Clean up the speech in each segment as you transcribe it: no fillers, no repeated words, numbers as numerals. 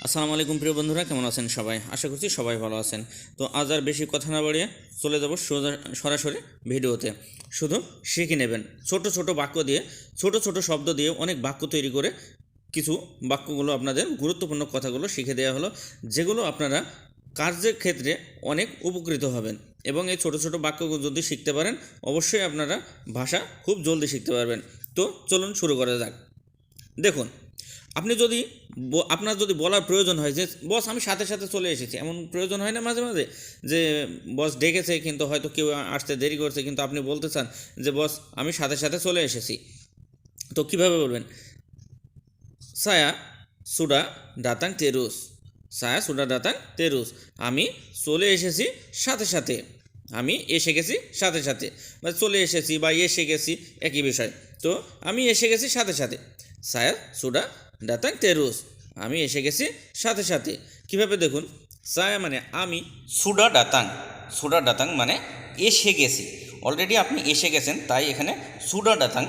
আসসালামু আলাইকুম প্রিয় বন্ধুরা, কেমন আছেন সবাই? আশা করছি সবাই ভালো আছেন। তো আজ আর বেশি কথা না বাড়িয়ে চলে যাব সরাসরি ভিডিওতে। শুধু শিখে নেবেন ছোট ছোট বাক্য দিয়ে, ছোট ছোট শব্দ দিয়ে অনেক বাক্য তৈরি করে কিছু বাক্যগুলো আপনাদের গুরুত্বপূর্ণ কথাগুলো শিখে দেওয়া হলো, যেগুলো আপনারা কার্যের ক্ষেত্রে অনেক উপকৃত হবেন। এবং এই ছোট ছোট বাক্যগুলো যদি শিখতে পারেন, অবশ্যই আপনারা ভাষা খুব জলদি শিখতে পারবেন। তো চলুন শুরু করা যাক। দেখুন, আপনি যদি আপনার যদি বলার প্রয়োজন হয় যে বস আমি সাথে সাথে চলে এসেছি, এমন প্রয়োজন হয় না মাঝে মাঝে যে বস ডেকেছে কিন্তু হয়তো কেউ আসতে দেরি করছে, কিন্তু আপনি বলতে চান যে বস আমি সাথে সাথে চলে এসেছি। তো কিভাবে বলবেন? সায়া সুডা দাতাং তেরুস, সায়া সুডা দাতাং তেরুস, আমি চলে এসেছি সাথে সাথে, আমি এসে গেছি সাথে সাথে, বা চলে এসেছি বা এসে গেছি একই বিষয়। তো আমি এসে গেছি সাথে সাথে, সায়া সুডা দাতাং তেরুস, আমি এসে গেছি সাথে সাথে। কিভাবে দেখুন, সায়া মানে আমি, সুডা ডাতাং মানে এসে গেছি, অলরেডি আপনি এসে গেছেন, তাই এখানে সুডা ডাতাং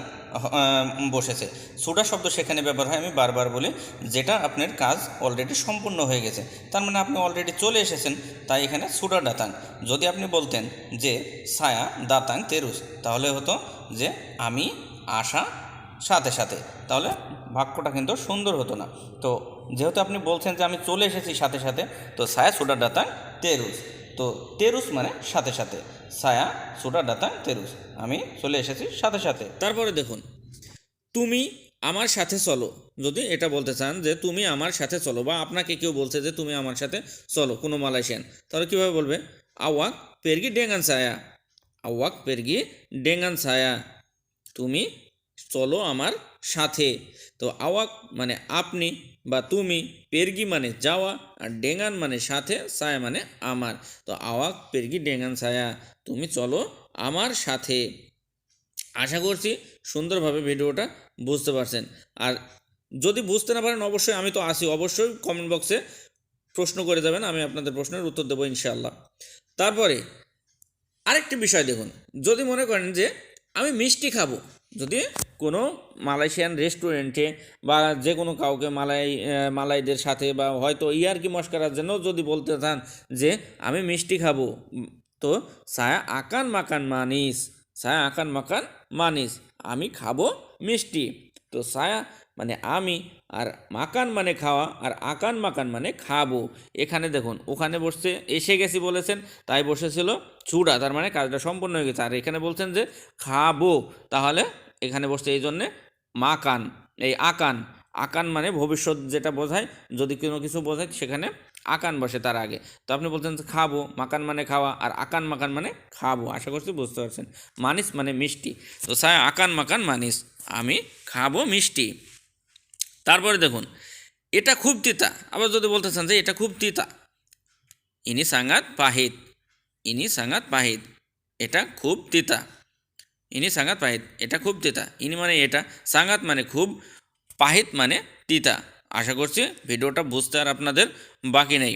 বসেছে। সুডা শব্দ সেখানে ব্যবহার হয়, আমি বারবার বলি, যেটা আপনার কাজ অলরেডি সম্পূর্ণ হয়ে গেছে, তার মানে আপনি অলরেডি চলে এসেছেন, তাই এখানে সুডা ডাতাং। যদি আপনি বলতেন যে সায়া দাতাং তেরুস, তাহলে হতো যে আমি আসা সাথে সাথে, তাহলে বাক্যটা কিন্তু সুন্দর হতো না। তো যেহেতু আপনি বলছেন যে আমি চলে এসেছি সাথে সাথে, তো সায়া সুডা ডাতাং তেরুস, তো তেরুস মানে সাথে সাথে, সায়া সুডা ডাতাং তেরুস, আমি চলে এসেছি সাথে সাথে। তারপরে দেখুন, তুমি আমার সাথে চলো, যদি এটা বলতে চান যে তুমি আমার সাথে চলো, বা আপনাকে কেউ বলছে যে তুমি আমার সাথে চলো, কোনো মালয়েশিয়ান, তাহলে কীভাবে বলবে? আওয়াক পেরগি ডেঙ্গান ছায়া, আওয়াক পেরগি ডেঙ্গান ছায়া, তুমি চলো আমার সাথে। তো আওয়াক মানে আপনি বা তুমি, পেরগি মানে যাওয়া, আর ডেঙ্গান মানে সাথে, ছায়া মানে আমার। তো আওয়াক পেরগি ডেঙ্গান ছায়া, তুমি চলো আমার সাথে। আশা করছি সুন্দরভাবে ভিডিওটা বুঝতে পারছেন। আর যদি বুঝতে না পারেন, অবশ্যই আমি তো আসি, অবশ্যই কমেন্ট বক্সে প্রশ্ন করে যাবেন, আমি আপনাদের প্রশ্নের উত্তর দেবো ইনশাআল্লাহ। তারপরে আরেকটি বিষয় দেখুন, যদি মনে করেন যে আমি মিষ্টি খাবো, যদি কোনো মালয়েশিয়ান রেস্টুরেন্টে বা যে কোনো কাউকে মালাইদের সাথে, বা হয়তো ইয়ার্কি মস্করার জন্য যদি বলতে চান যে আমি মিষ্টি খাবো, তো সায়া আকান মাকান মানিস, সায়া আকান মাকান মানিস, আমি খাবো মিষ্টি। তো সায়া মানে আমি, আর মাকান মানে খাওয়া, আর আকান মাকান মানে খাবো। এখানে দেখুন, ওখানে বসছে এসে গেছি বলেছেন, তাই বসেছিল চূড়া, তার মানে কাজটা সম্পূর্ণ হয়ে গেছে। আর এখানে বলছেন যে খাবো, তাহলে এখানে বসছে এই জন্যে মাকান, এই আকান, আকান মানে ভবিষ্যৎ যেটা বোঝায়, যদি কোনো কিছু বোঝায় সেখানে আকান বসে তার আগে। তো আপনি বলছেন যে খাবো, মাকান মানে খাওয়া, আর আকান মাকান মানে খাবো। আশা করছি বুঝতে পারছেন। মানিস মানে মিষ্টি, তো সায় আকান মাকান মানিস, আমি খাবো মিষ্টি। তারপরে দেখুন, এটা খুব তিতা, আবার যদি বলতে চান যে এটা খুব তিতা, ইনি সাঙ্গাত পাহিত, ইনি সাঙ্গাত পাহিত, এটা খুব তিতা, ইনি সাঙ্গাত পাহিত, এটা খুব তিতা। ইনি মানে এটা, সাঙ্গাত মানে খুব, পাহিত মানে তিতা। আশা করছি ভিডিওটা বুঝতে আর আপনাদের বাকি নেই।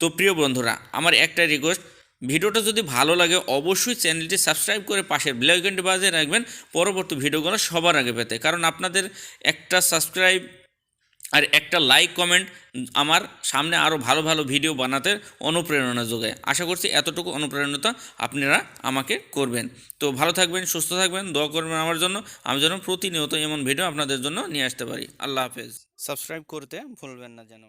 তো প্রিয় বন্ধুরা, আমার একটা রিকোয়েস্ট, ভিডিওটা যদি ভালো লাগে অবশ্যই চ্যানেলটি সাবস্ক্রাইব করে পাশের বেল আইকনটি বাজিয়ে রাখবেন পরবর্তী ভিডিওগুলো সবার আগে পেতে, কারণ আপনাদের একটা সাবস্ক্রাইব আর একটা লাইক কমেন্ট আমার সামনে আরও ভালো ভালো ভিডিও বানাতে অনুপ্রেরণা যোগায়। আশা করছি এতটুকু অনুপ্রেরণা আপনারা আমাকে করবেন। তো ভালো থাকবেন, সুস্থ থাকবেন, দোয়া করবেন আমার জন্য, আমি যেন প্রতিনিয়ত এমন ভিডিও আপনাদের জন্য নিয়ে আসতে পারি। আল্লাহ হাফেজ। সাবস্ক্রাইব করতে ভুলবেন না যেন।